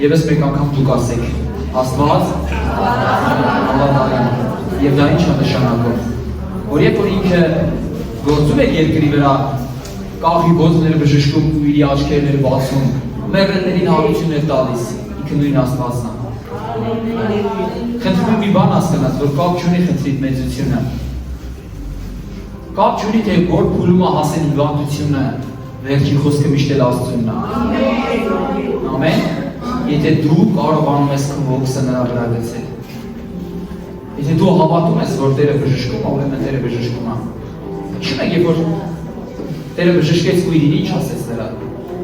Եվս մեկ անգամ դուք ասեք, Աստված հավատարիմ, եւ դա ինչ է նշանակում, որ երբ որ ինքը գործում է երկրի վրա, կաղի բոզները բժշկում ու իր աչքերները բացում, մեղրելներին հարություն է տալիս, ինքը նույն Աստվածն է։ Խնդրում եմ մի բան հասկանաս, որ կապ չունի խնդրիդ մեծությունը։ Կապ չունի, թե որ փուլում է հասել հիվանդությունը, վերջին խոսքը միշտ էլ Աստծունն է։ Ամեն։ Եթե դու կարողանում ես քո ոգսը նրա վրա գցել։ Եթե դու հավատում ես, որ Տերը բժշկում, ուրեմն Տերը բժշկում է։ Չնայ, երբ որ Տերը բժշկեց ու իրին ինչ ասեց նրա,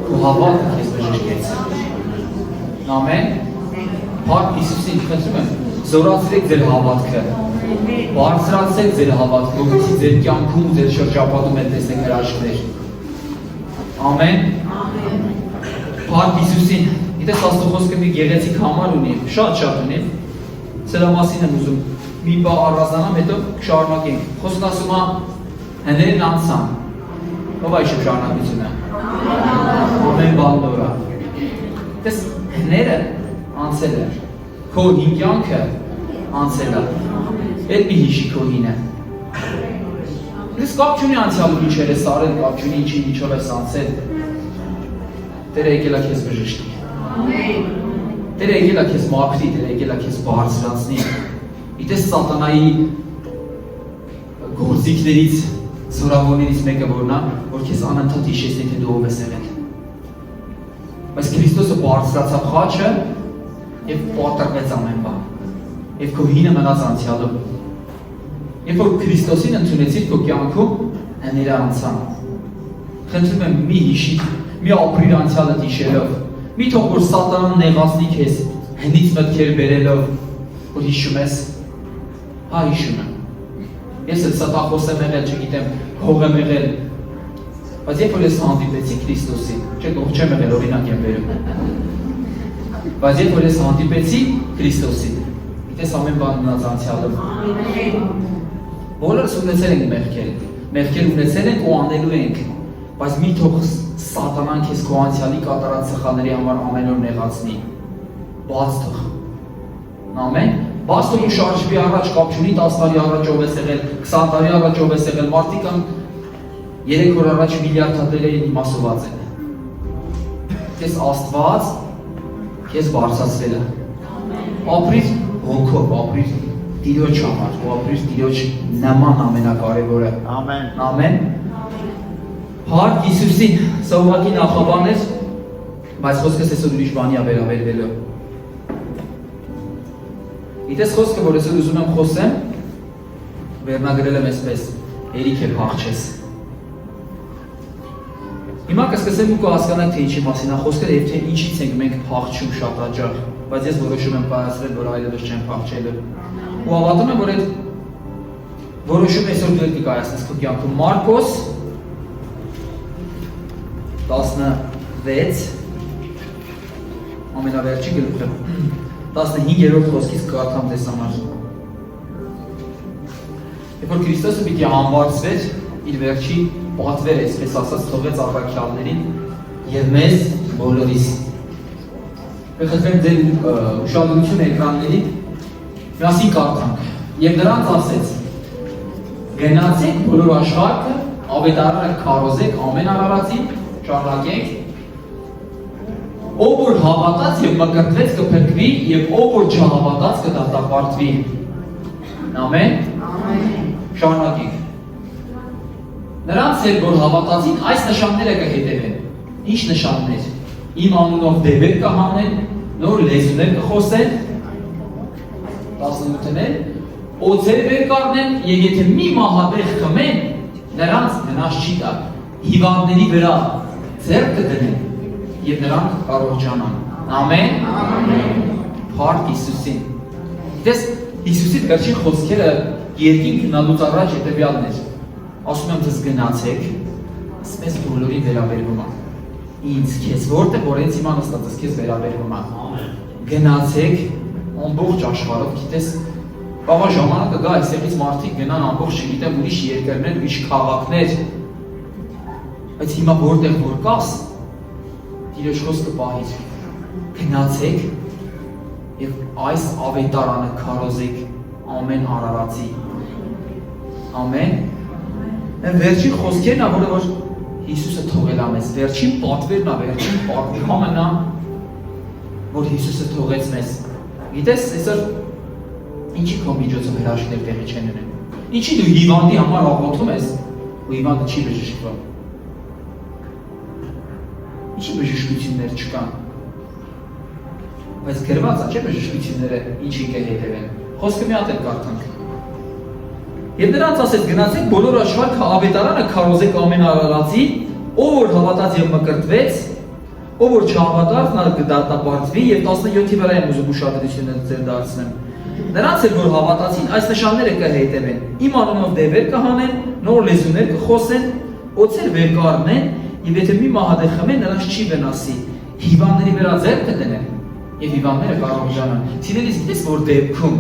քո հավատը քեզ բժշկեց։ Ամեն։ Փառք Հիսուսին, խնդրում եմ, զորացրեք ձեր հավատքը, բարձրացրեք ձեր հավատքը, որպեսզի ձեր կյանքում ու ձեր շրջապատում էլ տեսնեք նրա աչքեր։ Ամեն։ Փառք Հիսուսին, գիտես Աստծո խոսքը մի գեղեցիկ համար ունի, շատ ունի։ Սրա մասին եմ ուզում մի բան առանձնանամ, հետո կշարունակենք։ Խոսքն ասում է հներն անցան։ Ո՞վ է իշը շարունակությունը։ Ամեն բան նորա։ Դες հները անցել է, քո հին կյանքը անցել է, այդ մի հիշի քո հինը։ Դες կապ չունի անցյալում ինչեր ես արել, կապ չունի ինչով ես անցել, Տերը եկել է քեզ բժշկի։ Տերը եկել է քեզ մաքրի, Տերը եկել է քեզ բարձրացնի։ Գիտես սատանայի գործիքներից, զորավորներից մեկը որն է, որ քեզ անընդհատ հիշեցնի, թե դու ով ես եղել։ Բայց Քրիստոսը բարձրացավ խաչը և պատրվեց ամեն բան, և քո հինը մնաց անցյալում։ Երբ որ Քրիստոսին ընդունեցիր քո կյանքում, հները անցան։ Խնդրում եմ մի հիշիր, մի ապրիր անցյալդ հիշելով, մի թող որ սատանան նեղացնի քեզ, հնից մտքեր բերելով, որ հիշում ես, հա հիշում եմ։ Ես էլ սատախոս եմ եղել, չգիտեմ, հող եմ եղել, բայց երբ որ ես հանդիպեցի Քրիստոսին, չեմ եղել, օրինակ եմ բերում։ Բայց երբ որ ես հանդիպեցի Քրիստոսին, գիտես ամեն բան մնաց անցյալում։ Բոլորս ունեցել ենք մեղքեր ունեցել ենք ու անելու ենք, բայց մի թող սատանան քեզ քո անցյալի կատարած սխալների համար ամեն օր նեղացնի։ Բաց թող։ Ամեն։ Բաց թող ու շարժվի առաջ, կապ չունի 10 տարի առաջ ով ես եղել, 20 տարի առաջ ով ես եղել, մարդիկ 3 օր առաջ միլիարդատերերի իմասոված են։ Քեզ Աստված քեզ բարձրացրել է։ Ապրիր հոգով, ապրիր Տիրոջ համար, ու ապրիր Տիրոջ նման ամենակարևորը։ Ամեն։ Ամեն։ Փառք Հիսուսին, սա ուղղակի նախաբան էր, բայց խոսքս այսօր ուրիշ բանի է վերաբերվելու։ Գիտես խոսքը, որ այսօր ուզում եմ խոսեմ, վերնագրել եմ այսպես, երիք է փախչես։ Հիմա կսկսեմ ու կհասկանանք, թե ինչի մասին է խոսքը եւ թե ինչից ենք մենք փախչում շատ հաճախ, բայց ես որոշում եմ կայացրել, որ այլևս չեմ փախչելու։ Ու հավատում եմ, որ այդ որոշումը այսօր դու եք կայացնես քո կյանքում։ Մարկոս 16 ամենավերջի գլուխը 15-րդ խոսքից կկարդամ ձեզ համար։ Երբ որ Քրիստոսը պիտի համբարձվեր իր վերջի պատվերը, այսպես ասած, թողեց առաքյալներին եւ մեզ բոլորիս։ Խնդրեմ ձեր ուշադրությունը էկրանների միասին կարդանք։ Եվ նրանց ասեց. գնացեք բոլոր աշխարհը, ավետարանը քարոզեք ամեն արարածին, շարունակենք։ Ով որ հավատաց եւ մկրտվեց կփրկվի եւ ով որ չհավատաց կդատապարտվի։ Ամեն։ Ամեն։ Շարունակենք։ Նրանց հետ որ հավատացին, այս նշանները կհետևեն։ Ինչ նշաններ։ Իմ անունով դևեր կհանեն, նոր լեզուներ կխոսեն, 18-ներ, օձեր վեր կառնեն, եւ եթե մի մահաբեղ խմեն, նրանց հնաց չի տա, հիվանդների վրա ձեռք կդնեն եւ նրանք կարողանան։ Ամեն։ Ամեն։ Փառք Հիսուսին։ Դες Հիսուսի վերջին խոսքերը երկին գնալուց առաջ հետեւյալն էր։ Ասում եմ դες գնացեք, ասես բոլորի վերաբերվում է։ Ինձ քեզ որտեղ որ ինձ հիմա նստած ես քեզ վերաբերվում է։ Գնացեք ամբողջ աշխարհով, գիտես, բավա ժամանակը գա այսեղից մարդիկ գնան ամբողջ, չգիտեմ, ուրիշ երկրներ, ուրիշ քաղաքներ։ Բայց հիմա որտեղ որ կաս, Տիրոջ խոսքը պահիր։ գնացեք եւ այս ավետարանը քարոզեք ամեն արարածի։ Ամեն։ Վերջին խոսքերն ա, որ Հիսուսը թողել ա մեզ, վերջին պատվերն ա, վերջին պատվիրանն ա, որ Հիսուսը թողեց մեզ։ Գիտես, այսօր ինչի քո միջոցով հրաշքներ տեղի չեն ունենում։ Ինչի դու հիվանդի համար աղոթում ես, ու հիվանդը չի բժշկվում։ Ինչի բժշկություններ չկան։ Բայց գրված է, չէ՞ բժշկությունները ինչի կհետևեն։ Խոսքը մի հատ էլ կարդանք։ Եվ նրանց ասեց գնացեք բոլոր աշխարհ ավետարանը քարոզեք ամեն արարածի, ով որ հավատաց եւ մկրտվեց, ով որ չհավատաց նա կդատապարտվի եւ 17-ի վրա եմ ուզում ուշադրությունը ձեր դարձնեմ։ Նրանց էլ որ հավատացին, այս նշանները կհետևեն։ Իմ անունով դևեր կհանեն, նոր լեզուներ կխոսեն, օձեր վեր կառնեն, եւ եթե մի մահադեղ խմեն, նրանց չի վնասի։ Հիվանդների վրա ձեռք կդնեն եւ հիվանդները կառողջանան։ Սիրելիս, գիտես որ դեպքում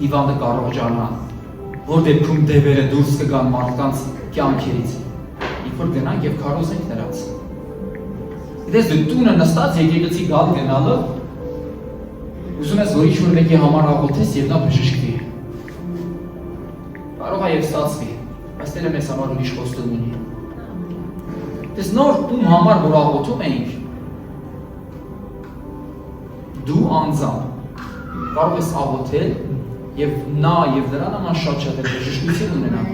հիվանդը կառողջանա, որ դեպքում դևերը դուրս կգան մարդկանց կյանքերից։ Երբ որ գնանք եւ քարոզենք նրանց։ Գիտես դու տունը նստած եկեղեցի գալ գնալը ուզում ես որ ինչ-որ մեկի համար աղոթես եւ նա բժշկվի։ Կարող է եւ ստացվի, բայց Տերը մեզ համար ուրիշ խոստում ունի։ Դες նոր տուն համար որ աղոթում էինք, դու անձամբ կարող ես աղոթել եւ նա եւ դրան նման շատ բժշկություն ունենա։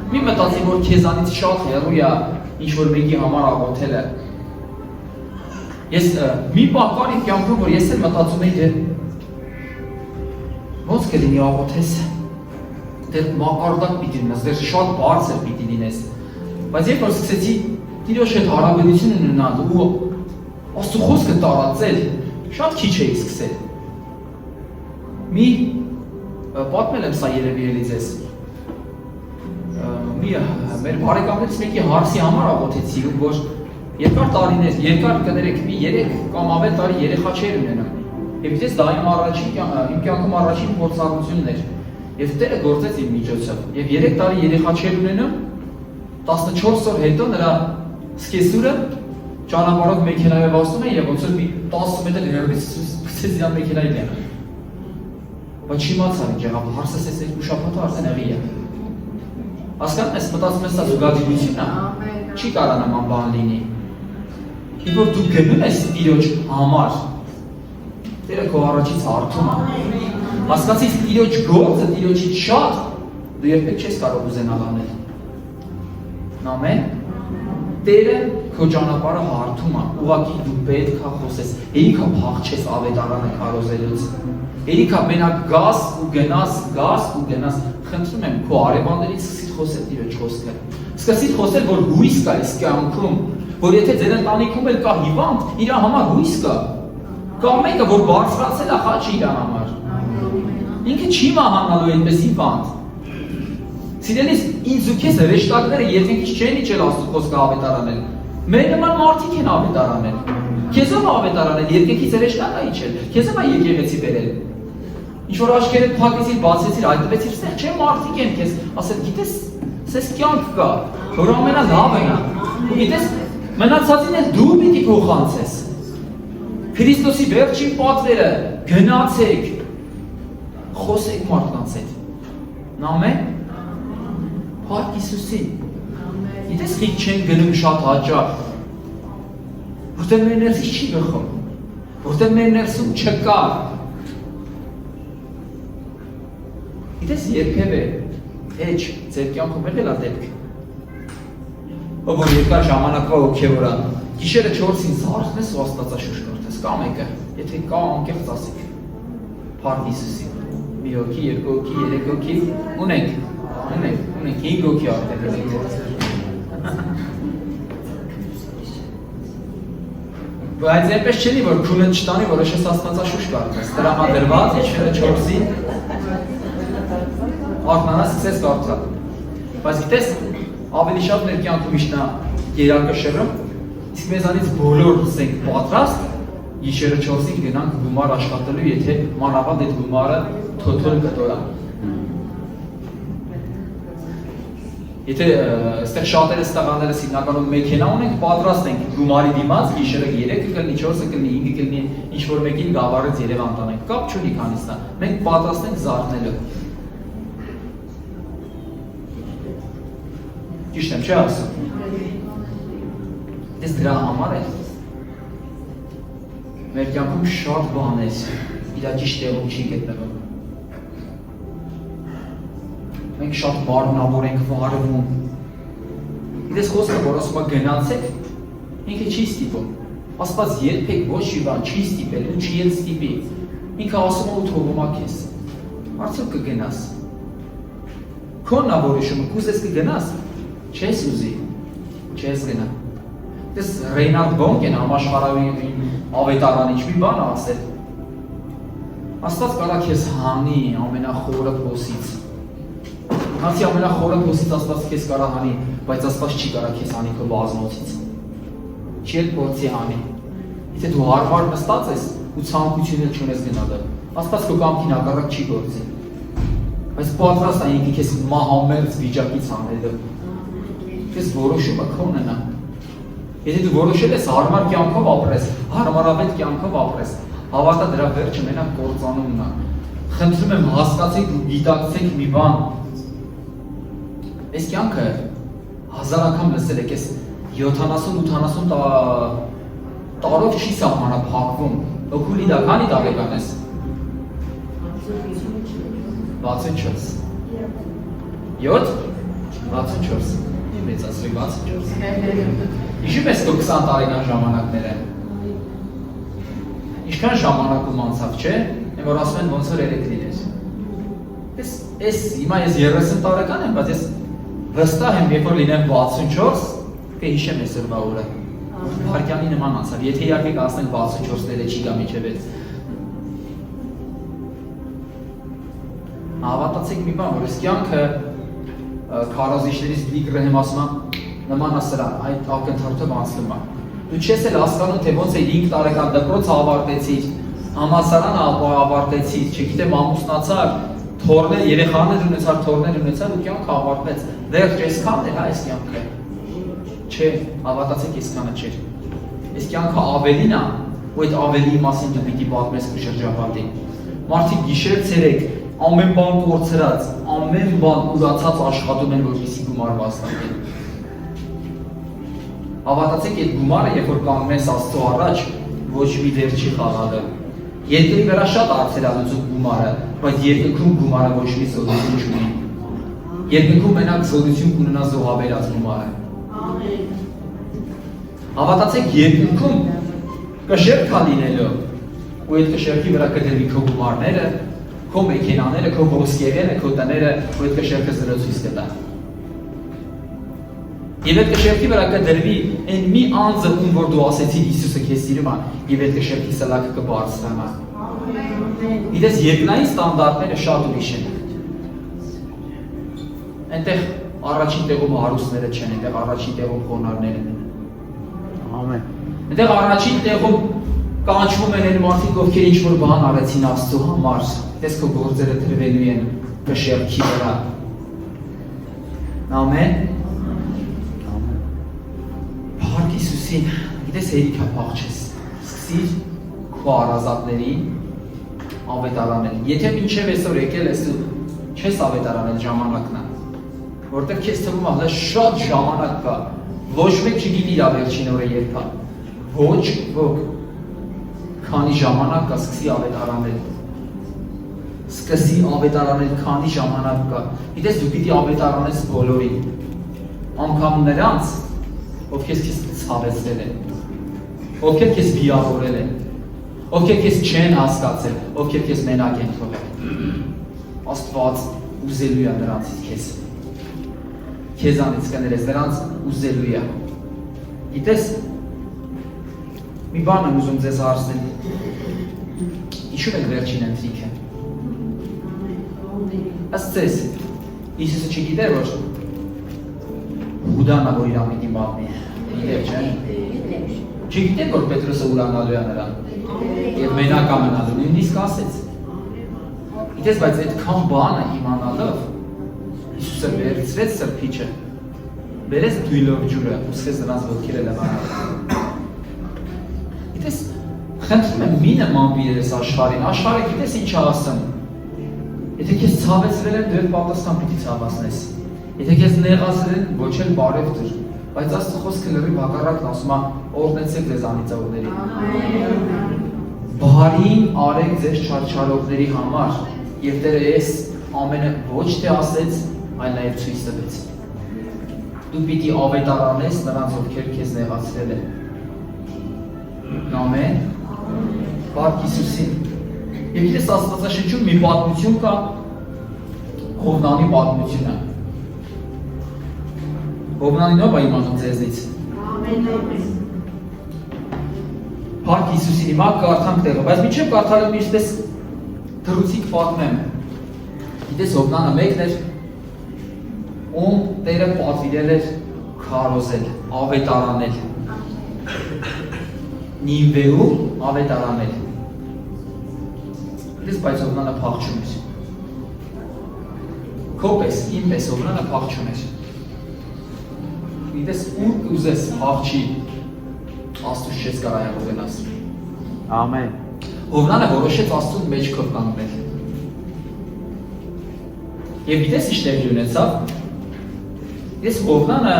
Մի մտածի որ քեզանից շատ հեռու է ինչ-որ մեկի համար աղոթելը։ Ես մի պահ կար իմ կյանքում որ ես էլ մտածում էի ոնց կլինի աղոթես, դեռ մակարդակ պիտի լինես, դեռ շատ բարձր պիտի լինես, բայց երբ որ սկսեցի Տիրոջ հետ հարաբերություն ունենալ ու Աստծո խոսքը տարածել, շատ քիչ էի սկսել։ Մի պատմել եմ սա երևի էլի ձեզ։ Մեր բարեկամներից մեկի հարսի համար աղոթեցի, որ երկար տարիներ, երկար կներեք մի 3 կամ ավել տարի երեխա չէր ունենա։ Եվ դες դա իմ կյանքում առաջին փորձառությունն էր։ Եվ Տերը գործեց իմ միջոցով։ Եվ 3 տարի երեխա չէր ունենում, 14 օր հետո նրա սկեսուրը ճանապարհով մեքենայով ասում է եւ ոնց որ մի 10 մետր հեռվից գցեց իր մեքենայի դեմը։ Բայց չիմացա ինչ եղավ, հարսս էս 2 շաբաթ արդեն եղի է։ Հասկանում ես, մտածում ես սա զուգադիպությունն է։ Չի կարա նման բան լինի։ Երբ որ դու գնում ես Տիրոջ համար, Տերը քո առաջից հարթում է։ Հասկացի Տիրոջ գործը, Տիրոջից շատ դու երբեք չես կարող ուզենալ անել։ Ամեն։ Տերը քո ճանապարհը հարթում է, ուղղակի դու պետք է խոսես։ Երիք է փախչես ավետարանը քարոզելուց։ Երիք է մենակ գաս ու գնաս։ Խնդրում եմ քո արևանդներից սկսի խոսել Տիրոջ խոսքը։ Սկսի խոսել, որ հույս կա այս կյանքում, որ եթե ձեր ընտանիքում էլ կա հիվանդ, իր համար հույս կա։ Կա մեկը, որ բարձրացել է խաչը իր համար։ Ինքը չի մահանալու այդպես հիվանդ։ Սիրելիս, ինձ ու քեզ հրեշտակները երկնքից չեն իջել Աստծո խոսքը ավետարանել։ Մեր նման մարդիկ են ավետարանել։ Քեզ ով ավետարանել, երկնքից հրեշտակ է իջել, քեզ ով է եկեղեցի բերել։ Ինչ որ աչքերդ փակեցիր, բացեցիր, հայտնվեցիր, ստեղ չէ մարդիկ են քեզ, ասել, գիտես, սես կյանք կա, որ ամենալավն է։ Ու գիտես, մնացածին էլ դու պիտի փոխանցես։ Քրիստոսի վերջին պատվերը, գնացեք, խոսեք մարդկանց հետ։ Ամեն։ Փառք Հիսուսին։ Գիտես խիք չեն գնում շատ հաճախ, որտեղ մեր ներսից չի գխում, որտեղ մեր ներսում չկա։ Գիտես երբևէ էջ ձեր կյանքում եղել է դեպք, որ երկար ժամանակվա հոգևոր է, գիշերը 4-ին զարթնես ու Աստվածաշունչ կարդաս, կա մեկը, եթե կա անկեղծ ասեք, փառք Հիսուսին, մի հոգի, 2 հոգի, 3 հոգի, ունենք, 5 հոգի արդեն բայց այնպես չելի, որ քունը չտանի, որ ես Աստվածաշունչ կարդաս, տրամադրված, գիշերը 4-ին արթնանաս սկսես կարդալ, բայց գիտես, ավելի շատ մեր կյանքում իշտնա երակը շռում, իսկ մեզանից բոլոր ենք պատրաստ, գիշերը 4-ին գնանք գումար աշխատելու, եթե մանավանդ այդ գումարը թոթոր կտորա։ Եթե այստեղ շատերը ստեղանները հիմնականում մեքենա ունենք, պատրաստ ենք գումարի դիմաց, գիշերը 3-ը կլինի, 4-ը կլինի, 5-ը կլինի, ինչ որ մեկին գավառից Երևան տանենք, կապ չունի քանիսն է։ Մենք պատրաստ ենք զարթնելու։ Ճիշտ եմ, չէ՞ ասում։ Դες դրա համար է։ Մեր կյանքում շատ բաներ իր ճիշտ տեղում չի գտնվում։ Մենք շատ մարմնավոր ենք վարվում։ Դες խոսքը, որ ասում է գնացեք, ինքը չի ստիպում։ Աստված երբեք ոչ մի բան չի ստիպել ու չի էլ ստիպի։ Ինքը ասում է ու թողում է քեզ։ Արդյոք կգնաս։ Քոնն է որոշումը, կուզես կգնաս, չես ուզի, չես գնա։ Դες Ռեյնարդ Բոնկեն համաշխարհային ավետարանիչ մի բան ասել։ Աստված կարա քեզ հանի ամենախորը փոսից։ Քանցի ամենախորը փոսից Աստված քեզ կարա հանի, բայց Աստված չի կարա քեզ հանի քո բազմոցից։ Չի էլ փորձի հանի։ Եթե դու հարմար նստած ես ու ցանկություն չունես գնալու, Աստված քո կամքին հակառակ չի գործի։ Բայց պատրաստ է ինքը քեզ մահամերձ վիճակից հանելու։ Քեզ որոշումը քոնն է։ Եթե դու որոշել ես հարմար կյանքով ապրես, հարմարավետ կյանքով ապրես, հավատա դրա վերջը մենակ կործանումն է։ Խնդրում եմ հասկացեք ու գիտակցեք մի բան։ Այս կյանքը 1000 անգամ լսել եք, այս 70-80 տարով չի սահմանափակվում։ Օգուլի դա քանի տարեկան ես։ 64։ 7 64։ Մեծացրի 64։ Հիշում ես քո 20 տարեկան ժամանակները։ Ինչքան ժամանակում անցավ, չէ՞։ Եմ որ ասում են ոնց որ երեք լիներ։ Ես հիմա ես 30 տարեկան եմ, բայց ես վստահ եմ, երբ որ լինեմ 64, կհիշեմ այս օրվա օրը։ Փարքյանի նման անցավ։ Եթե իհարկե կասնենք 64-ները չի գա միջև այդ։ Հավատացեք մի բան, որ այս կյանքը քարոզիչներից Բիգրահեմ ասում է նման է սրան, այդ ակնթարթով անցնում է։ Դու չես էլ հասկանում, թե ոնց է 5 տարեկան դպրոց ավարտեցիր, համալսարան ավարտեցիր, չգիտեմ ամուսնացար, թորներ, երեխաներ ունեցար, թորներ ունեցար ու կյանքը ավարտվեց։ Դեռ այսքան է այս կյանքը։ Չէ, հավատացեք, այսքանը չէ։ Այս կյանքը ավելին է, ու այդ ավելիի մասին դու պիտի պատմես քո շրջապատին։ Մարդիկ գիշեր ցերեկ ամեն բան կորցրած, ամեն բան ուրացած աշխատում են, որպեսզի գումար վաստակեն։ Հավատացեք, այդ գումարը, երբ որ կանգնում ես Աստծո առաջ, ոչ մի դեր չի խաղալը։ Երկրի վրա շատ հարցեր ալուծում գումարը, բայց երկնքում գումարը ոչ մի զորություն չունի։ Երկնքում մենակ զորություն կունենա զոհաբերած գումարը։ Հավատացեք, երկնքում կշերք է լինելու, ու այդ կշերքի վրա կդրվի քո գումարները, քո մեքենաները, քո ոսկեղենը, քո տները, ու այդ կշերքը զրոցույց կտա։ Եվ այդ կշերքի վրա կդրվի այն մի անձը, ում որ դու ասեցիր Հիսուսը քեզ սիրում է, եւ այդ կշերքի սլաքը կբարձրանա։ Գիտես, երկնային ստանդարտները շատ ուրիշ են։ Այնտեղ առաջին տեղում հարուստները չեն, այնտեղ առաջին տեղում խոնարհները են։ Ամեն։ Այնտեղ առաջին տեղում կանչվում են այն մարդիկ, ովքեր ինչ որ բան արեցին Աստծո համար, դες քո գործերը դրվելու են կշերքի վրա։ Ամեն։ Փառք Հիսուսին, գիտես հերիք է փախչես։ Սկսիր քո առազատներին ավետարանել։ Եթե մինչև այսօր եկել ես ու չես ավետարանել, ժամանակն է, որտեղ քեզ թվում է հələ շատ ժամանակ կա, ոչ մեկ չգիտի իր վերջին օրը երբ է, ոչ ոք, քանի ժամանակ կա, սկսի ավետարանել։ Սկսի ավետարանել, քանի ժամանակ կա։ Գիտես դու պիտի ավետարանես բոլորին, անգամ նրանց, ովքեր քեզ ցավեցրել են, ովքեր քեզ վիրավորել են, ովքեր քեզ չեն հասկացել, ովքեր քեզ մենակ են թողել։ Աստված ուզելու է նրանցից քեզ։ Քեզանից կներես, նրանց ուզելու է։ Գիտես, մի բան եմ ուզում ձեզ հարցնել։ Հիշում եք վերջին ընթրիքը։ Ըստ ձեզ, Հիսուսը չգիտեր, որ Հուդան է, որ իրան պիտի մատնի։ Գիտեր, չէ՞։ Չգիտեր, որ Պետրոսը ուրանալու է նրան։ Եվ մենակ է մնալու, նույնիսկ ասեց։ Գիտես, բայց այդքան բանը իմանալով Հիսուսը վերցրեց սրբիչը Բերես դույլով ջուրը, ուսկես նրանց ոտքերը լվանալ։ Գիտես, խնդրում եմ մի նման բերես աշխարհին, աշխարհը գիտես ինչ ասում։ Եթե քեզ ցավեցրել են, դու էլ պատասխան պիտի ցավացնես։ Եթե քեզ նեղացրել են, ոչ էլ բարև դուր։ Բայց Աստծո խոսքը լրիվ հակառակն ասում է, օրհնեցեք ձեզանից ողներին։ Բարին արեք ձեր չարչարողների համար, եւ Տերը այս ամենը ոչ թե ասեց, այլ նաեւ ցույց տվեց։ Դու պիտի ավետարանես նրանց, ովքեր քեզ նեղացրել են։ Ամեն։ Բարք Հիսուսին։ Եվ գիտես Աստվածաշնչում մի պատմություն կա, Հովնանի պատմությունը։ Հովնանին ով է իմանում ձեզնից։ Ամեն։ Բարք Հիսուսին հիմա կարդանք տեղը, բայց մինչև կարդալը միշտես դրուցիկ պատմեմ։ Գիտես Հովնանը մեկն էր, ում Տերը պատվիրել էր քարոզել, ավետարանել։ Նինվեում ավետարանել։ Գիտես, բայց Հովնանը փախչում էր։ Քո պես, իմ պես Հովնանը փախչում էր։ Գիտես, ուր կուզես փախչի, Աստուծո չես կարող եղողենաս։ Ամեն։ Հովնանը որոշեց Աստծուն մեջքով կանգնել։ Եվ գիտես ինչ տեղի ունեցավ։ Ես Հովնանը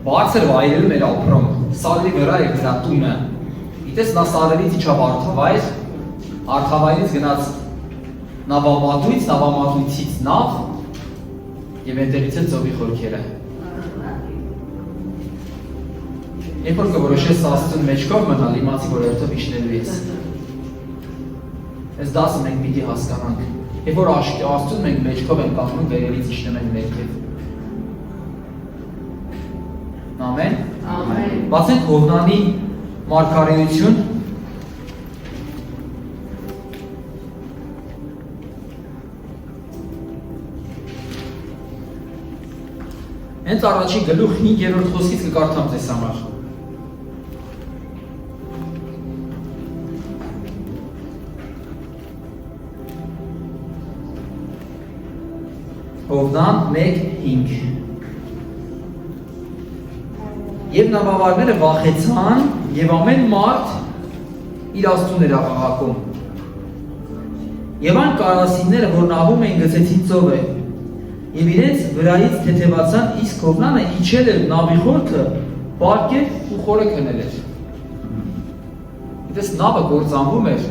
բարձր վայրերում էր ապրում, սարերի վրա էր դրա տունը։ Գիտես նա սարերից իջավ Արթավայր, Արթավայրից գնաց Նավամատույց, Նավամատույցից Նավ եւ այնտեղից էլ ծովի խորքերը։ Երբ որ կորոշես Աստծուն մեջքով մնալ, իմացի որ երթով իջնելու ես։ Այս դասը մենք պիտի հասկանանք։ Երբ որ Աստծուն մենք մեջքով ենք կանգնում, վերևից իջնում ենք ներքև։ Ամեն։ Ամեն։ Բացենք Հովնանի մարգարեություն։ Հենց առաջին գլուխ 5-րդ խոսքից կկարդամ ձեզ համար։ Հովնան 1:5 Եվ նավավարները վախեցան եւ ամեն մարդ իր Աստծուն էր աղաղակում։ Եվ այն կարասինները, որ նավում էին, գցեցին ծովը եւ իրենց վրայից թեթևացան, իսկ Հովնանը իջել էր նավի խորքը, պարկեր ու խորը քնել էր։ Դες նավը գործանվում էր,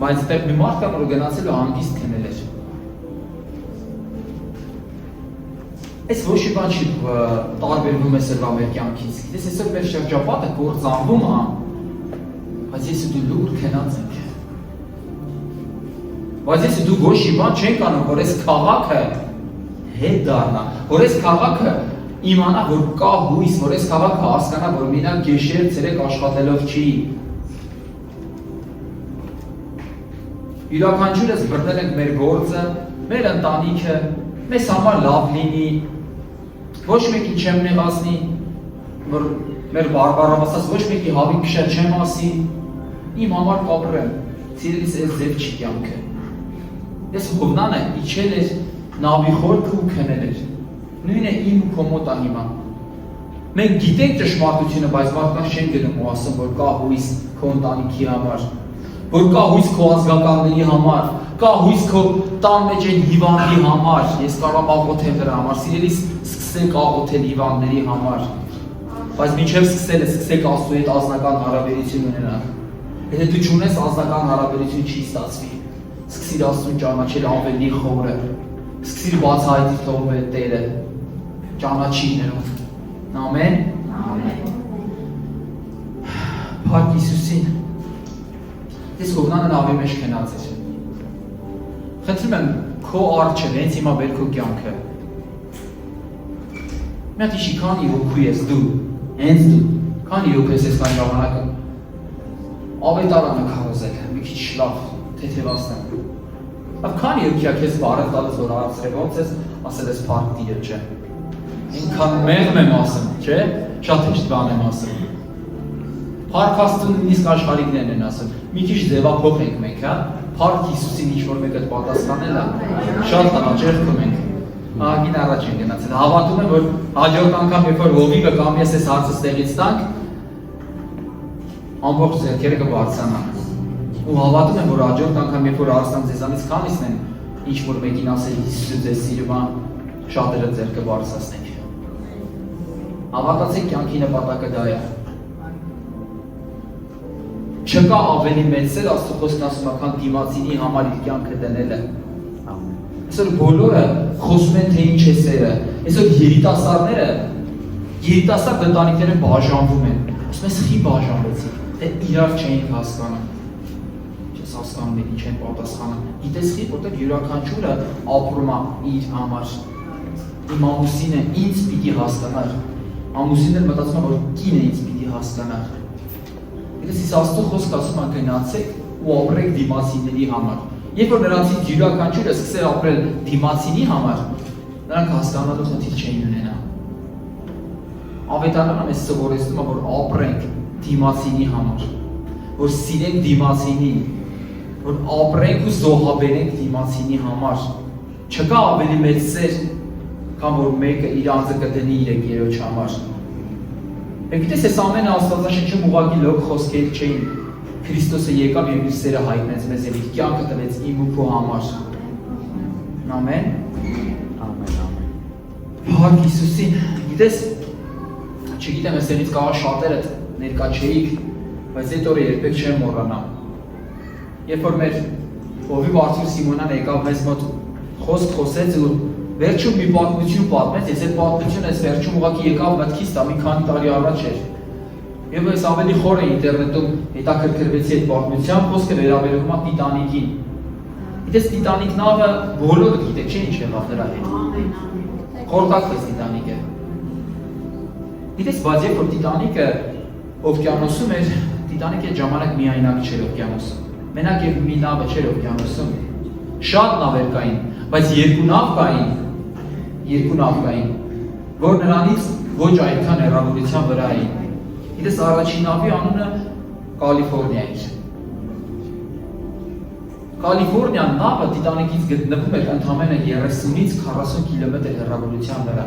բայց այդտեղ մի մարդ կա, որ գնացել ու հանգիստ քնել էր։ Այս ոչ մի բան չի տարբերվում է սրվա մեր կյանքից։ Գիտես, այսօր մեր շրջապատը գործանվում է, բայց ես ու դու լուր քնած ենք։ Բայց ես ու դու ոչ մի բան չենք անում, որ այս քաղաքը հետ դառնա, որ այս քաղաքը իմանա, որ կա հույս, որ այս քաղաքը հասկանա, որ մենակ գիշեր ցերեկ աշխատելով չի։ Յուրաքանչյուրս բռնել ենք մեր գործը, մեր ընտանիքը, մեզ համար լավ լինի, ոչ մեկի չեմ նեղացնի, որ մեր բարբառով ասած ոչ մեկի հավիք քշել չեմ ասի, իմ համար կապրեմ, սիրելիս այս ձև չի կյանքը։ Ես Հովնանը իջել էր նավի խորքը ու քնել էր, նույնը իմ ու քո մոտ է հիմա։ Մենք գիտենք ճշմարտությունը, բայց մարդկանց չեն գնում ու ասում, որ կա հույս քո ընտանիքի համար, որ կա հույս քո ազգականների համար, կա հույս քո տան մեջ այն հիվանդի համար, ես կարող եմ աղոթել դրա համար, սիրելիս սկսենք աղոթել հիվանդների համար, բայց մինչև սկսելը սկսեք Աստծու հետ անձնական հարաբերություն ունենալ։ Եթե դու չունես անձնական հարաբերություն չի ստացվի, սկսիր Աստծուն ճանաչել ավելի խորը, սկսիր բացահայտել թողվել Տերը, ճանաչի Նրան։ Ամեն։ Ամեն։ Փառք Հիսուսին։ Ես Հովնանը նավի մեջ քնած էր։ Խնդրում եմ քո առջև հենց հիմա բեր քո կյանքը։ Մի հատ իշի քանի հոգու ես դու, հենց դու, քանի հոգու ես այսքան ժամանակը ավետարանը քարոզել, մի քիչ լավ թեթևացնել։ Բայց քանի հոգի ա քեզ բարև տալիս, որ հարցրել ոնց ես, ասել ես փառք Տիրը, չէ։ Ինքան մեղմ եմ ասում, չէ, շատ հեշտ բան եմ ասում։ Փառք Աստծուն նույնիսկ աշխարհիկներն են ասում։ Մի քիչ ձևափոխ ենք մենք, հա։ Փառք Հիսուսին ինչ որ մեկը պատասխանել է, շատ հաճախ ենք։ Ահագին առաջ են գնացել։ Հավատում եմ, որ հաջորդ անգամ, երբ որ հովիվը կամ ես այս հարցը ստեղից տանք, ամբողջ ձեռքերը կբարձրանան։ Ու հավատում եմ, որ հաջորդ անգամ, երբ որ Արստան ձեզանից քանիսն են, ինչ որ մեկին ասել Հիսուսը ձեզ սիրում է, շատերը ձեռքը բարձրացնենք։ Հավատացեք, կյանքի նպատակը դա է։ Չկա ավելի մեծ սեր, Աստծո խոսքն ասում է, քան դիմացինի համար իր կյանքը դնելը։ Այսօր բոլորը խոսում են, թե ինչ է սերը։ Այսօր երիտասարդ ընտանիքները բաժանվում են։ Ասում են, խի բաժանվեցիք, թե իրար չէին հասկանում։ Չես հասկանում են, ինչ են պատասխանում։ Գիտես խի, որտեղ յուրաքանչյուրը ապրում է իր համար։ Իմ ամուսինը ինձ պիտի հասկանար։ Ամուսինը մտածում է, որ կինը ինձ պիտի հասկանար։ Գիտես, Աստծո խոսքը ասում է, գնացեք ու ապրեք դիմացիների համար։ Երբ որ նրանցից յուրաքանչյուրը սկսել ապրել դիմացինի համար, նրանք հասկանալու խնդիր չէին ունենա։ Ավետարանը մեզ սովորեցնում է, որ ապրենք դիմացինի համար, որ սիրենք դիմացինին, որ ապրենք ու զոհաբերենք դիմացինի համար։ Չկա ավելի մեծ սեր, քան որ մեկը իր անձը կդնի իր եկեղեցու համար։ Գիտես, այս ամենը Աստվածաշնչում ուղղակի լոկ խոսքեր չէին։ Քրիստոսը եկավ եւ իր սերը հայտնեց մեզ եւ իր կյանքը տվեց իմ ու քո համար։ Ամեն։ Ամեն, ամեն։ Փառք Հիսուսին։ Գիտես, չգիտեմ, այսինքն կարող շատերը ներկա չէիք, բայց այդ օրը երբեք չեմ մոռանա։ Երբ որ մեր Հովիվ Արթուր Սիմոնյանը եկավ մեզ մոտ խոսք խոսեց ու վերջում մի պատմություն պատմեց, ես այդ պատմությունը այս վերջում ուղղակի եկավ մտքից, դա մի քանի տարի առաջ էր։ Եվ ես ավելի խորը ինտերնետում հետաքրքրվեցի այդ պատմությամբ, խոսքը վերաբերում է Տիտանիկին։ Գիտես, Տիտանիկ նավը բոլորը գիտեք, չէ՞ ինչ եղավ նրա հետ։ Խորտակվեց Տիտանիկը։ Գիտես, բայց երբ որ Տիտանիկը օվկիանոսում էր, Տիտանիկը այդ ժամանակ միայնակ չէր օվկիանոսում։ Մենակ եւ մի նավը չէր օվկիանոսում։ Շատ նավեր կային, բայց երկու նավ կային, որ նրանից ոչ այդքան հեռավորության վրա էին։ Գիտես, առաջին նավի անունը Կալիֆոռնիա էր։ Կալիֆոռնիան նավը Տիտանիկից գտնվում էր ընդամենը 30-ից 40 կիլոմետր հեռավորության վրա։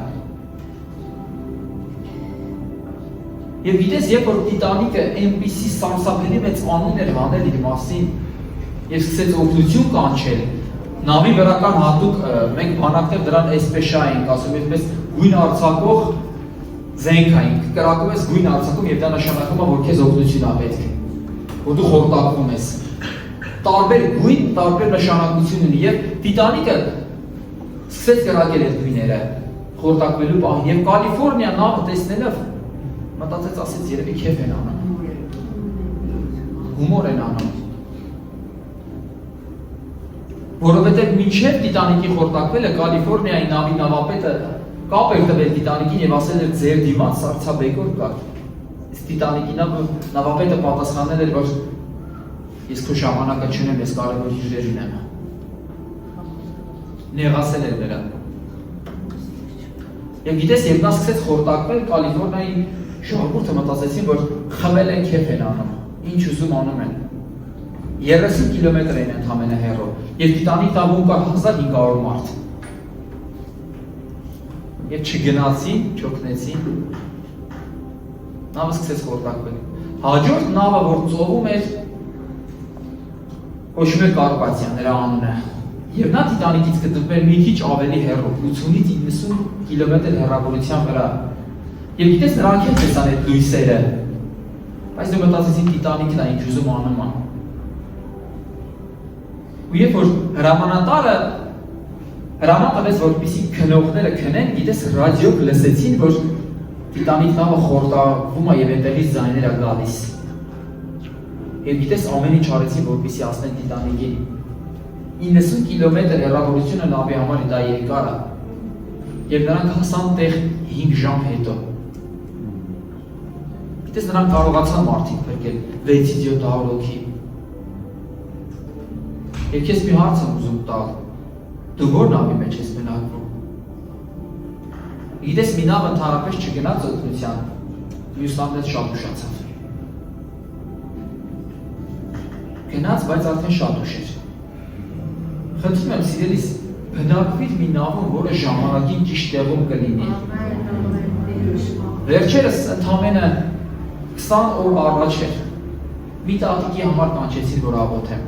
Եվ գիտես, երբ որ Տիտանիկը այնպիսի սարսափելի մեծ անուն էր հանել իր մասին եւ սկսեց օգնություն կանչել, նավի վրա կան հատուկ մենք բանակներ դրան էսպեշա էինք ասում, այսպես գույն արձակող զենք էինք, կրակում ես գույն արձակում եւ դա նշանակում է, որ քեզ օգնություն է պետք, որ դու խորտակվում ես։ Տարբեր գույն, տարբեր նշանակություն ունի եւ Տիտանիկը սկսեց կրակել այդ գույները խորտակվելու պահին եւ Կալիֆոռնիա նավը տեսնելով մտածեց, ասեց երևի քեֆ են անում։ Հումոր են անում։ Որովհետև մինչև Տիտանիկի խորտակվելը Կալիֆոռնիայի նավի նավապետը կապ էր տվել Տիտանիկին եւ ասել էր ձեր դիմաց սարսափեկոր կա։ Իսկ Տիտանիկի նավապետը պատասխանել էր, որ ես քո ժամանակը չունեմ, ես կարևոր հյուրեր ունեմ։ Նեղացել էր նրան։ Եվ գիտես, երբ նա սկսեց խորտակվել, Կալիֆոռնիայի ժողովուրդը մտածեցին, որ խմել են, քեֆ են անում, ինչ ուզում անում են։ 30 կիլոմետր են ընդամենը հեռու, եւ Տիտանիկ նավում կար 1500 մարդ։ Եվ չգնացին, չօգնեցին, նավը սկսեց խորտակվել։ Հաջորդ նավը, որ ծովում էր, կոչվում էր Կարպաթիա, նրա անունը։ Եվ նա Տիտանիկից գտնվում էր մի քիչ ավելի հեռու, 80-ից 90 կիլոմետր հեռավորության վրա։ Եվ գիտես, նրանք էլ տեսան այդ լույսերը, բայց դու մտածեցին Տիտանիկն է, ինչ ուզում անում է։ Ու երբ որ հրամանատարը հրաման տվեց, որպեսզի քնողները քնեն, գիտես, ռադիոյով լսեցին, որ Տիտանիկ նավը խորտակվում է եւ այնտեղից ձայներ է գալիս։ Եվ գիտես, ամեն ինչ արեցին, որպեսզի ասեն Տիտանիկին։ 90 կիլոմետր հեռավորությունը նավի համար դա երկար է։ Եվ նրանք հասան տեղ 5 ժամ հետո։ Գիտես, նրանք կարողացան մարդիկ փրկել 6-ից 700 հոգի։ Եվ քեզ մի հարց եմ ուզում տալ, դու որ նավի մեջ ես մնակվում։ Գիտես, մի նավ ընդհանրապես չգնաց օգնության, մյուս նավն էլ շատ ուշացավ։ Գնաց, բայց արդեն շատ ուշ էր։ Խնդրում եմ, սիրելիս, բնակվիր մի նավում, որը ժամանակին ճիշտ տեղում կլինի։ Վերջերս ընդամենը 20 օր առաջ էր մի տատիկի համար կանչեցին, որ աղոթեմ։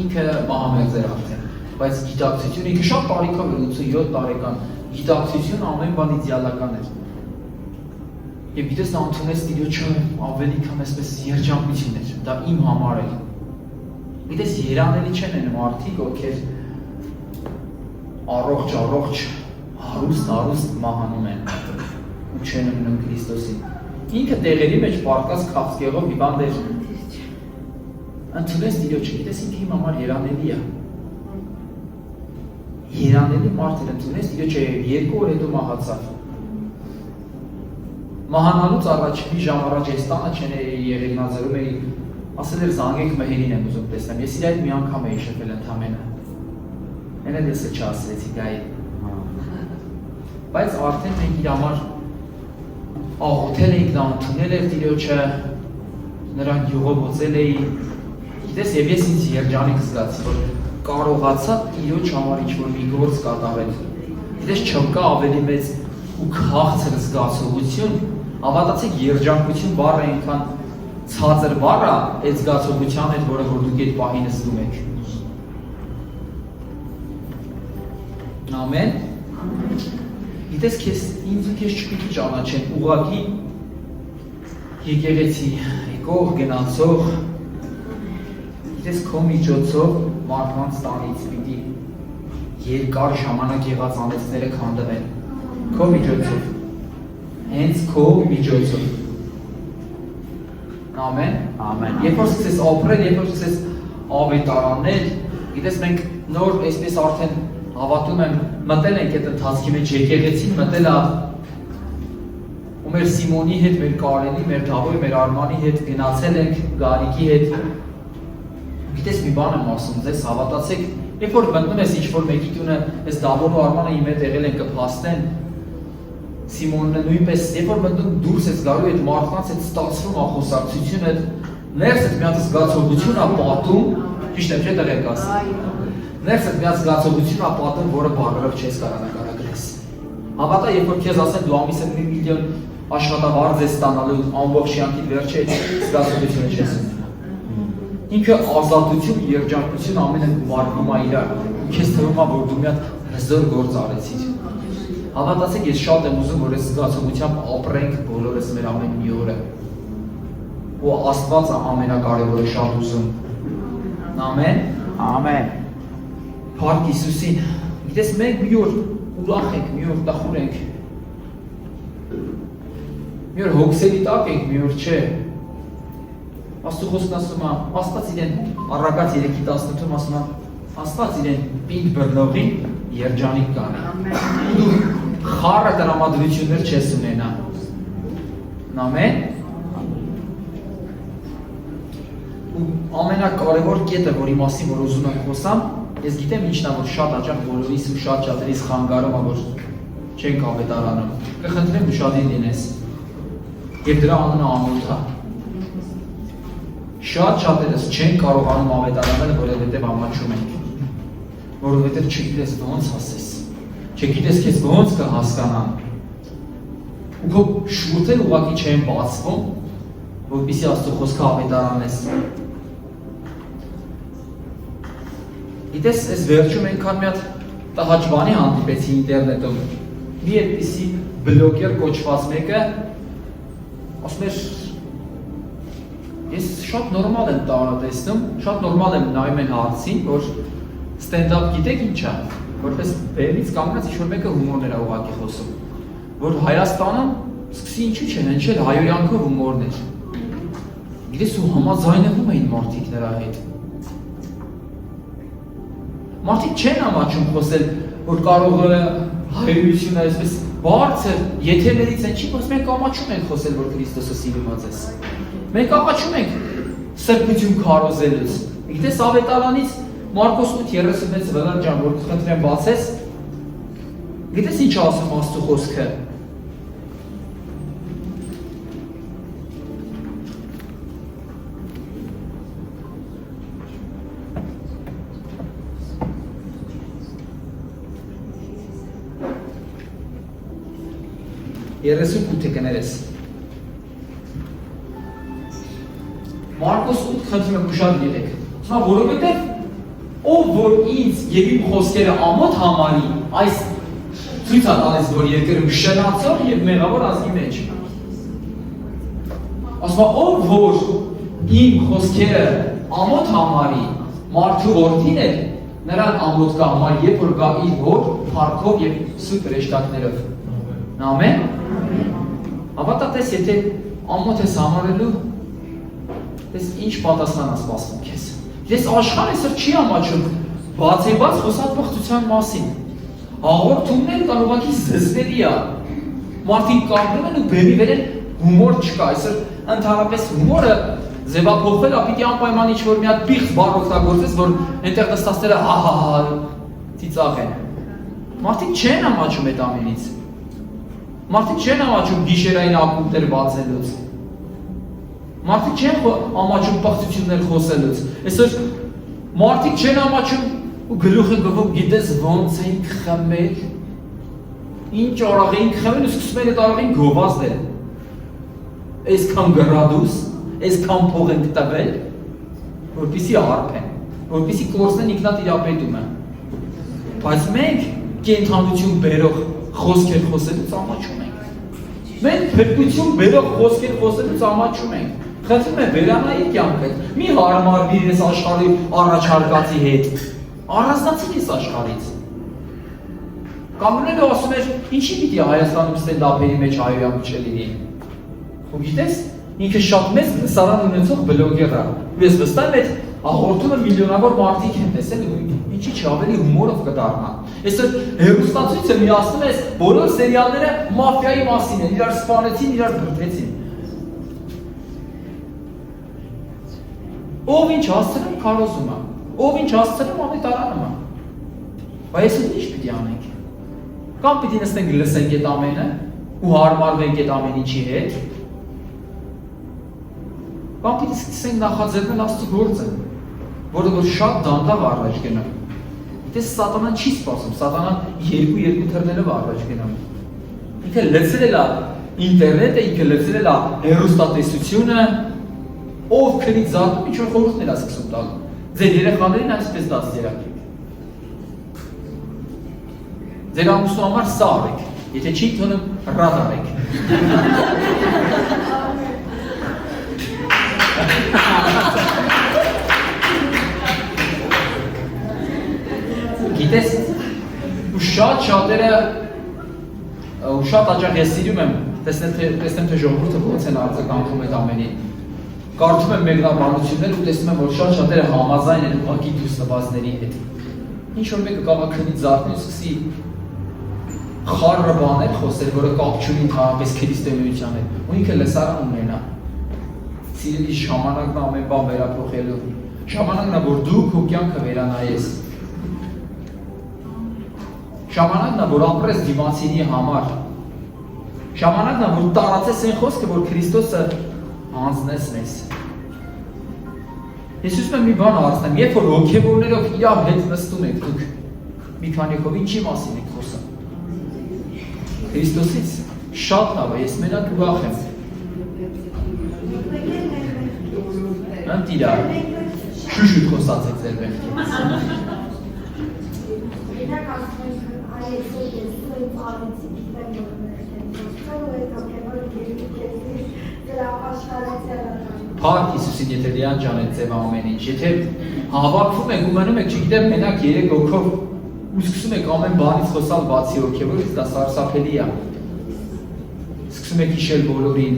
Ինքը մահամերձ էր արդեն, բայց գիտակցություն, ինքը շատ տարիքով էր, 87 տարեկան, գիտակցություն ամեն բան իդեալական էր։ Եվ գիտես նա ընդունեց Տիրոջը ավելի քան այսպես երջանկություն էր, դա իմ համար էր։ Գիտես երանելի չեն են մարդիկ, ովքեր առողջ, հարուստ մահանում են ու չեն մնում Քրիստոսին։ Ինքը տեղերի մեջ պարկած քաղցկեղով հիվանդ էր։ Ընդունեց Տիրոջը, գիտես ինքը իմ համար երանելի է։ Երանելի մարդ էր, ընդունեց Տիրոջը, 2 օր հետո մահացավ։ Մահանալուց առաջ մի ժամ առաջ այս տանը չեն եղել, նազերում էի, ասել էր զանգեք մհերին եմ ուզում տեսնեմ, ես իր այդ մի անգամ էի շփվել ընդամենը։ Են էլ ես չասեցի գայի։ Բայց արդեն մենք իր համար աղոթել էինք, նա ընդունել էր Տիրոջը, նրան յուղոբոծել էի, գիտես, եւ ես ինձ երջանիկ զգացի, որ կարողացա Տիրոջ համար ինչ-որ մի գործ կատարել։ Գիտես, չկա ավելի մեծ ու քաղցր զգացողություն, հավատացեք, երջանկություն բառը այնքան ցածր բառ է այդ զգացողության հետ, որը որ դուք այդ պահին զգում եք։ Ամեն։ Գիտես, ինձ ու քեզ չպիտի ճանաչեն, ուղղակի եկեղեցի եկող, գնացող, գիտես, քո միջոցով մարդկանց տանից պիտի երկար ժամանակ եղած անեծները քանդվեն, քո միջոցով, հենց քո միջոցով։ Ամեն, ամեն։ Երբ որ սկսես ապրել, երբ որ սկսես ավետարանել, գիտես, մենք նոր այսպես արդեն հավատում եմ, մտել ենք այդ ընթացքի մեջ, եկեղեցին մտել է ու մեր Սիմոնի հետ, մեր Կարենի, մեր Դավոյի, մեր Արմանի հետ գնացել ենք, Գարիկի հետ։ Գիտես, մի բան եմ ասում ձեզ, հավատացեք, երբ որ մտնում ես ինչ-որ մեկի տունը, այս Դավոն ու Արմանը իմ հետ եղել են կփաստեն, Սիմոնը նույնպես, երբ որ մտնում դուրս ես գալու այդ մարդկանց այդ ստացվում է խոսակցությունը, ներս այդ մի հատ զգացողություն է պատում, ճիշտ եմ չէ տղերք ասում։ Ներս այդ մի հատ զգացողություն է պատում, որը բառերով չես կարող նկարագրես։ Հավատա, երբ որ քեզ ասեն դու ամիսը 1 միլիոն աշխատավարձ ես ստանալու, ամբողջ կյանքիդ վերջը այդ զգացողությունը չես ունենա։ Ինքը ազատություն, երջանկություն ամենը գումարվում է իրար։ Քեզ թվում է, որ դու մի հատ հզոր գործ արեցիր։ Հավատացեք, ես շատ եմ ուզում, որ այս զգացողությամբ ապրենք բոլորս մեր ամեն մի օրը։ Ու Աստված ամենակարևորը շատ ուզում։ Ամեն, ամեն։ Փառք Հիսուսին։ Գիտես, մենք մի օր ուրախ ենք, մի օր տխուր ենք։ Մի օր հոգսերի տակ ենք, մի օր չէ։ Աստծո խոսքն ասում է, Աստված իրեն Առակաց 3:18-ում ասում է, Աստված իրեն պինդ բռնողի երջանիկ կանի։ Դու խառը տրամադրություններ չես ունենա։ Ամեն։ Ու ամենակարևոր կետը, որի մասին որ ուզում եմ խոսամ, ես գիտեմ ինչն է, որ շատ հաճախ բոլորիս ու շատ շատերիս խանգարում է, որ չենք ավետարանում։ Կխնդրեմ ուշադիր լինես։ Եվ դրա անունը ամոթ է։ Շատ շատերս չեն կարողանում ավետարանել, որովհետև ամաչում ենք։ Որովհետև չգիտես ոնց ասես, չգիտես քեզ ոնց կհասկանան։ Ու քո շուրթերը ուղղակի չեն բացվում, որպեսզի Աստծո խոսքը ավետարանես։ Գիտես, այս վերջում այնքան մի հատ տհաճ բանի հանդիպեցի ինտերնետում։ Մի այդպիսի բլոգեր կոչված մեկը ասում էր, ես շատ նորմալ եմ տարատեսնում, շատ նորմալ եմ նայում են հարցին, որ ստենդափ գիտեք ինչ է, որպես բեմից կանգնած ինչ-որ մեկը հումորներ է ուղղակի խոսում, որ Հայաստանում սկսի ինչու չեն հնչել հայոյանքով հումորներ։ Գիտես ու համաձայնվում էին մարդիկ նրա հետ։ Մարդիկ չեն ամաչում խոսել, որ կարող է հայրությունը այսպես բարձր եթերներից են չի, բայց մենք ամաչում ենք խոսել, որ Քրիստոսը սիրված է։ Մենք ամաչում ենք սրբություն քարոզելուց։ Գիտես ավետարանից Մարկոս 8:36 Վլան ջան, որ խնդրեմ բացես։ Գիտես ինչ ասում Աստծո խոսքը։ 38 կներես։ Մարկոս 8 խնդրում եմ ուշاد եղեք։ Հիմա որովհետև ով որ ինձ եւ իմ խոսքերը ամոթ համարի, այս ցույց է տալիս, որ երկրում շնացող եւ մեղավոր ազգի մեջ։ Ասում ով որ իմ խոսքերը ամոթ համարի, մարդու որդին է, նրան ամոթ կհամարի, երբ որ գա իր հոր փառքով եւ սուրբ հրեշտակներով։ Ամեն։ Հավատացես, եթե ամոթ ես համարելու, ես ինչ պատասխան ես սպասում քեզ։ Ես աշխարհը այսօր չի ամաչում բացեբաց խոսատվողության մասին։ Հաղորդումներ կան ուղղակի զզվելի է։ Մարդիկ կանգնում են ու բեմի վեր են հումոր չկա։ Այսօր ընդհանրապես հումորը ձևափոխվել է, պիտի անպայման ինչ-որ մի հատ պիղծ բառ օգտագործես, որ այնտեղ նստածները հա ծիծաղեն։ Մարդիկ չեն ամաչում այդ ամենից։ Մարդիկ չեն ամաչում գիշերային ակումբներ բացելուց։ Մարդիկ չեն ամաչում պղծություններ խոսելուց։ Այսօր մարդիկ չեն ամաչում ու գլուխ են գվում, գիտես ոնց ենք խմել, ինչ արաղ ենք խմել ու սկսում են այդ արաղին գովազդել։ Այսքան գրադուս, այսքան փող ենք տվել, որպեսզի հարբեն, որպեսզի կորցնեն ինքնատիրապետումը։ Բայց մենք կենթանություն բերող խոսքեր խոսելուց ամաչում ենք։ Մենք փրկություն բերող խոսքեր խոսելուց ամաչում ենք։ Խնդրում եմ վերանայիր կյանքդ, մի հարմարվիր ես աշխարհի առաջարկածի հետ, առանձնացիր ես աշխարհից։ Կամենալով ասում էր, ինչի պիտի Հայաստանում ստենդափերի մեջ հայոյական չլինի։ Ու գիտես, ինքը շատ մեծ լսարան ունեցող բլոգեր է։ Ես վստահ եմ, այդ հաղորդումը միլիոնավոր մարդիկ են տեսել ու ինչի՞ չի ավելի հումորով կդառնա։ Այսօր հեռուստացույցը միացնում է բոլոր սերիալները մաֆիայի մասին են, իրար սպանեցին, իրար բռնեցին։ Ով ինչ հասցնում քարոզում է, ով ինչ հասցնում անետարանում է։ Բայց այսօր ինչ պիտի անենք։ Կամ պիտի նստենք լսենք այդ ամենը ու հարմարվենք այդ ամեն ինչի հետ։ Կամ պիտի սկսենք նախաձեռնել Աստծո գործը, որը որ շատ դանդաղ առաջ գնում։ Դες սատանան չի սպասում, սատանան երկու թռներով առաջ գնում։ Ինքը լցրել է ինտերնետը, ինքը լցրել է հեռուստատեսությունը, ով քնի զատում ինչ-որ խորհուրդներ է սկսում տալ։ Ձեր երեխաներին այսպես դաստիարակեք։ Ձեր ամուսնու համար սա արեք, եթե չի թվում ռադ արեք։ Գիտես, ու շատերը ու շատ հաճախ ես սիրում եմ տեսնեմ թե ժողովուրդը ոնց են արձագանքում այդ ամենին։ Կարդում եմ մեկնաբանություններ ու տեսնում եմ, որ շատերը համաձայն են ուղղակի դուրս տվածների հետ։ Ինչ որ մեկը կարող է քնից զարթնել ու սկսի խառը բաներ խոսել, որը կապ չունի ընդհանրապես քրիստոնեության հետ։ Ու ինքը լսարան ունենա։ Սիրելի, ժամանակն է ամեն բան վերափոխելու։ Ժամանակն է, որ դու քո կյանքը վերանայես։ Ժամանակն է, որ ապրես դիմացինի համար։ Ժամանակն է, որ տարածես այն խոսքը, որ Քրիստոսը հանձնես մեզ։ Ես ուզում եմ մի բան հարցնեմ, երբ որ հոգևորներով իրար հետ նստում եք դուք, մի քանիքով ինչի մասին եք խոսում։ Քրիստոսից շատ լավ է, ես մենակ ուրախ եմ։ Ընտիրար, շուշուտ խոսացեք ձեր մեղքից։ Փառք Հիսուսին, եթե դիան ջանեց ձև ամեն ինչ, եթե հավաքվում եք ու մնում եք, չգիտեմ, մենակ 3 հոգով ու սկսում եք ամեն բանից խոսալ բացի հոգևորից, դա սարսափելի է։ Սկսում եք հիշել բոլորին։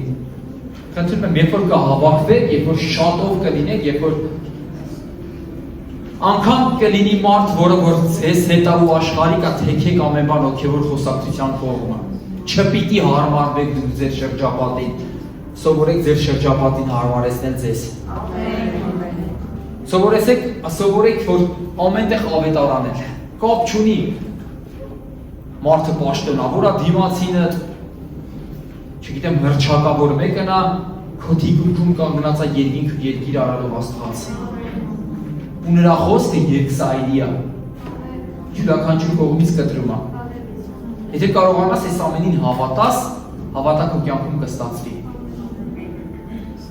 Խնդրում եմ, երբ որ կհավաքվեք, երբ որ շատով կլինեք, երբ որ անգամ կլինի մարդ, որը որ ձեզ հետա ու աշխարհի կա, թեքեք ամեն բան հոգևոր խոսակցության կողմը։ Չպիտի հարմարվեք դուք ձեր շրջապատին, սովորեք ձեր շրջապատին հարմարեցնել ձեզ։ Սովորեք, որ ամենտեղ ավետար անել։ Կապ չունի մարդը պաշտոնավոր է, դիմացինը, չգիտեմ, հռչակավոր մեկն է, քո թիկունքում կանգնած է երկիր արարող Աստված։ Ու նրա խոսքը երկսայրի է, յուրաքանչյուր կողմից կտրում է։ Եթե կարողանաս այս ամենին հավատաս, հավատա քո կյանքում կստացվի։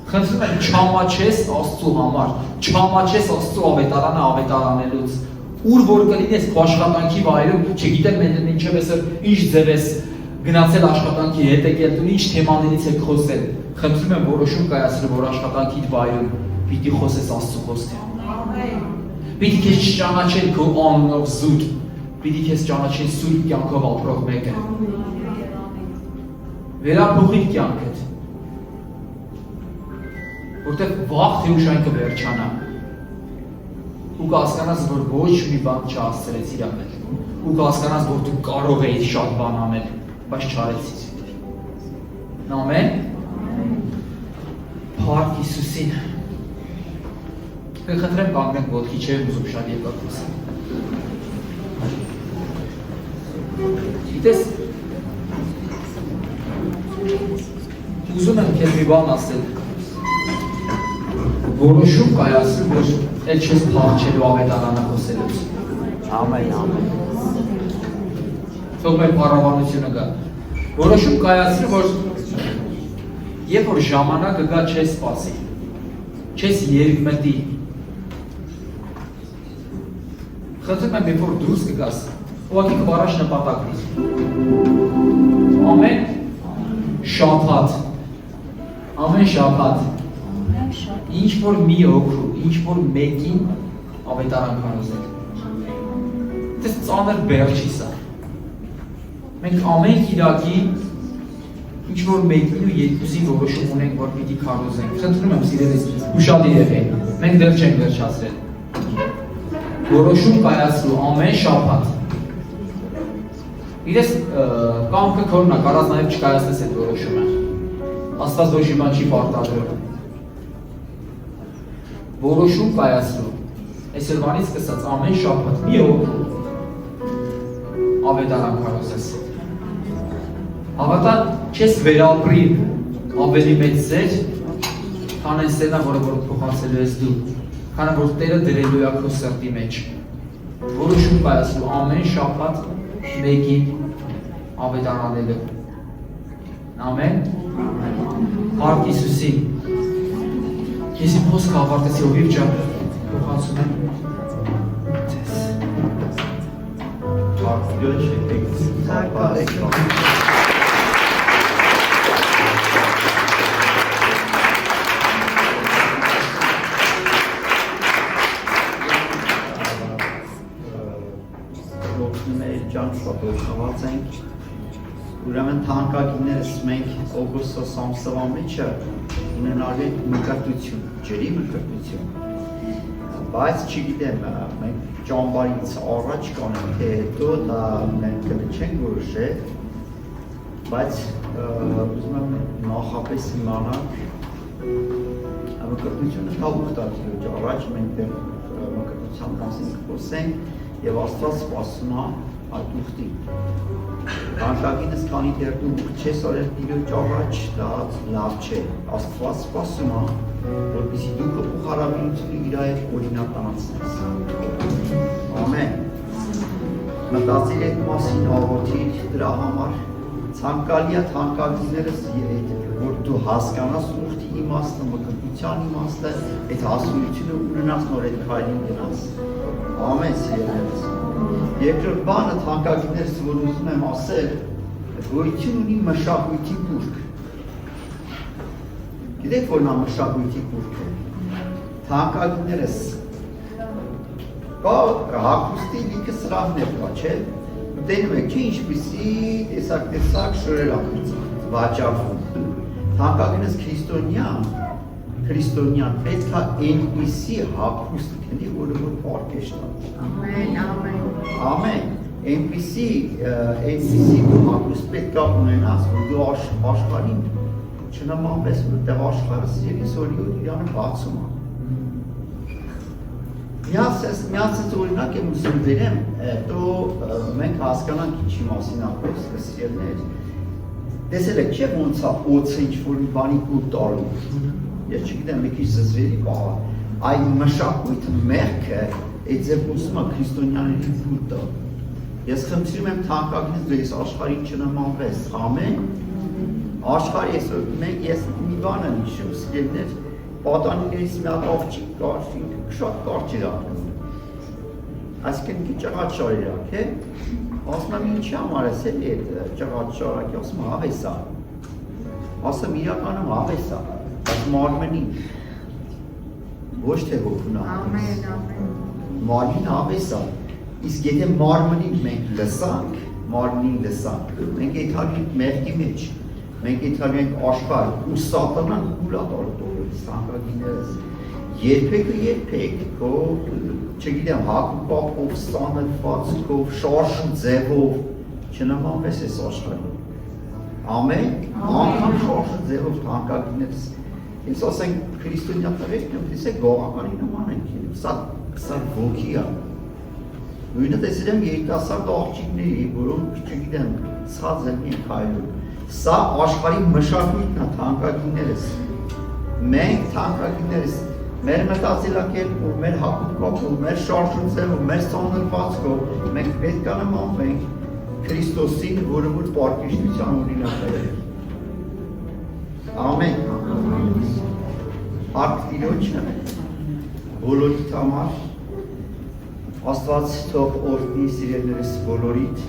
Խնդրում եմ չամաչես Աստծու համար, չամաչես Աստծու ավետարանը ավետարանելուց։ Ուր որ կլինես քո աշխատանքի վայրում, չգիտեմ մենչև այսօր ինչ ձև ես գնացել աշխատանքի հետ եկել, դու ինչ թեմաներից եք խոսել։ Խնդրում եմ որոշում կայացրու, որ աշխատանքի վայրում պիտի խոսես Աստծու խոսքը։ Պիտի քեզ չճանաչեն քո անունով զուտ, պիտի քեզ ճանաչեն սուրբ կյանքով ապրող մեկը։ Վերափոխիր կյանքդ, որտեղ վաղ թե ուշ այն կվերջանա։ Ու կհասկանաս, որ ոչ մի բան չհասցրեց իրավել, ու կհասկանաս, որ դու կարող էիր շատ բան անել, բայց չարեցիր։ Ամեն։ Փառք Հիսուսին։ Կխնդրեմ կանգնենք ոտքի, չէ ուզում շատ երկար խոսել։ Գիտես, ուզում եմ քեզ մի բան ասել։ Որոշում կայացրու, որ էլ չես փախչելու ավետարանը խոսելուց։ Ամեն, ամեն։ Թող մեր փառաբանությունը գա։ Որոշում կայացրու, որ երբ որ ժամանակը գա չես սպասի, չես երկմտի։ Խնդրում եմ, երբ որ դուրս կգաս, ուղղակի քո նպատակն է։ Ամեն շաբաթ, ամեն շաբաթ, ինչ որ մի օգրու, ինչ որ մեկին ավետարան քարոզել։ Դες ծանր բեռ չի սա։ Մենք ամեն կիրակի ինչ որ մեկին ու երկուսին որոշում ունենք, որ պիտի քարոզենք։ Խնդրում եմ սիրելիս, ուշադիր եղեք։ Մենք դեռ չենք վերջացրել։ Որոշում կայացրու ամեն շաբաթ։ Իրես կամքը քորն է, կարած նաև չկայացնես այդ որոշումը։ Աստված ոչ մի բան չի պարտադրում։ Որոշում կայացրու։ Այսօրվանից սկսած ամեն շաբաթ մի օգրու ավետարան քարոզես։ Հավատա չես վերապրի ավելի մեծ սեր, քան այն սերն, որը փոխանցելու ես դու, քան որ Տերը դրելու է քո սրտի մեջ։ Որոշում կայացրու ամեն շաբաթ մեկին ավետարանելու։ Ամեն։ Փառք Հիսուսին։ Ես իմ խոսքը ավարտեցի, ով իր ջան փոխանցում եմ ձեզ։ Փառք Տիրոջ։ Շնորհակալություն ենք։ Ուրեմն թանկագիններս մենք օգոստոս ամսվա մեջը ունենալու ենք մկրտություն, ջրի մկրտություն։ Բայց չգիտեմ, մենք ճամբարից առաջ կանենք, թե հետո դա մենք կնչենք որոշել, բայց ուզում եմ նախապես իմանանք մկրտությունը դա ուխտատիրոջ առաջ մենք դեռ մկրտության մասին կխոսենք եւ Աստված սպասում է այդ ուխտին։ Թանկագինս քանի դեռ դու չես արել Տիրոջ առաջ, դա լավ չէ։ Աստված սպասում է, որպեսզի դու քո փոխհարաբերությունը իր հետ օրինականացնես։ Ամեն։ Մտածիր այդ մասին, աղոթիր դրա համար։ Ցանկալի է թանկագիններս, որ դու հասկանաս ուխտի իմաստը, մկրտության իմաստը, այդ հասունությունը ունենաս նոր այդ քայլին գնաս։ Ամեն սիրելիներս։ Երկրորդ բանը թանկագիններս, որ ուզում եմ ասել, գոյություն ունի մշակույթի բուրգ։ Գիտեք, որ նա մշակույթի բուրգ է։ Թանկագիններս կա հագուստի լիքը սրահներ կա, չէ՞։ Դենում եք, չէ՞ ինչպիսի տեսակ շորեր վաճառվում։ Թանկագինս քրիստոնյան պետք է այնպիսի հագուստ գնի, որը որ պարկեշտ է։ Ամեն, այնպիսի հագուստ պետք է ունենաս, որ դու աշխարհին չնմանվես, որտեղ աշխարհը սիրելի սորիոտ իրանը բացում է։ Միացած օրինակ եմ ուզում վերեմ, հետո մենք հասկանանք ինչի մասին է խոսքը, սիրելիներ։ Տեսել եք, չէ՞ ոնց է օձը ինչ-որ մի բանի կուլ տալու։ Ես չգիտեմ, մի քիչ զզվերի պահա, այն մշակույթը մեղքը, այդ ձև ուզում է քրիստոնյաների կուլ տա։ Ես խնդրում եմ թանկագինս դու ես աշխարհին չնմանվես, ամեն։ Աշխարհի այսօր մենք ես մի բան եմ հիշում, սիրելիներ, պատանիներից մի հատ աղջիկ կար, ինքը շատ կարճ էր ապրում։ Այսինքն մի ճղաճ իրակ է, ասում եմ ինչի համար ես էլի այդ ճղաճ շարակի, ասում եմ հավես է։ Ասում իրականում հավես է, բայց մարմնի ոչ թե հոգունա։ Ամեն, ամեն։ Մարմին հավես է, իսկ եթե մարմնին մենք լսանք, մարմնին լսանք, մենք եթալի մեղքի մեջ, մենք եթալի ենք աշխարհ ու սատանան գուլատոր տորից սանկագիներս, երբեք քո, չգիտեմ, հակուպապով, սանրվածքով, շարժ ու ձևով չնմանվես այս աշխարհին։ Ամեն, անգամ շարժ ու ձևով թանկագիներս, ես ասենք քրիստոնյա տղերք տեսեք գողականի նման ենք, սա ոգի է։ Նույնը տեսել եմ երիտասարդ աղջիկների, որոնք չգիտեմ, ցած են քայլում։ Սա աշխարհի մշակույթն է, թանկագիներս։ Մենք թանկագիներս, մեր մտածելակերպով, մեր հակուկով, մեր շարժուձևով, մեր սանրվածքով մենք պետք է նմանվենք Քրիստոսին, որը որ պարկեշտության օրինակն է։ Ամեն։ Հարկ Տիրոջը բոլորիդ համար Աստված թող օրհնի սիրելիներս բոլորիդ